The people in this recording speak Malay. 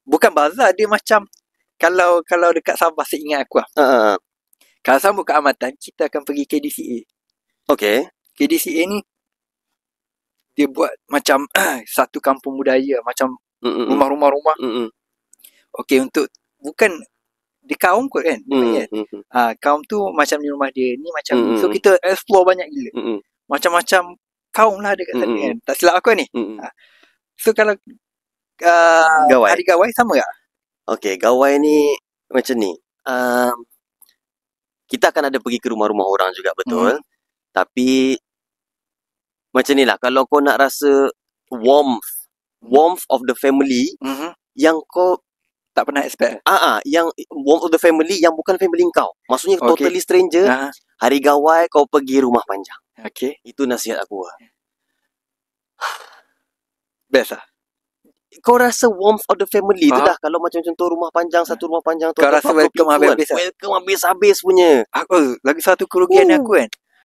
bukan bazar, dia macam kalau dekat Sabah seingat aku lah. Kalau sambung ke Amatan, kita akan pergi KDCA. Okay. KDCA ni dia buat macam satu kampung budaya, macam rumah-rumah. Okey, untuk bukan di kaum kot kan, kaum tu macam ni rumah dia ni macam so kita explore banyak gila. Macam-macam kaum lah dekat sana kan. Tak silap aku ni. So kalau Gawai. hari Gawai sama tak? Okay, Gawai ni macam ni. Kita akan ada pergi ke rumah-rumah orang juga, betul. Tapi macam ni lah, kalau kau nak rasa warmth of the family, yang kau tak pernah expect. Yang warmth of the family yang bukan family kau. Maksudnya totally stranger. Hari Gawai kau pergi Rumah Panjang. Okay. Itu nasihat aku lah. Best lah. Kau rasa warmth of the family tu dah. Kalau macam contoh Rumah Panjang, satu Rumah Panjang tu, kau rasa welcome habis-habis. Welcome habis-habis punya. Aku lagi satu kerugian aku kan,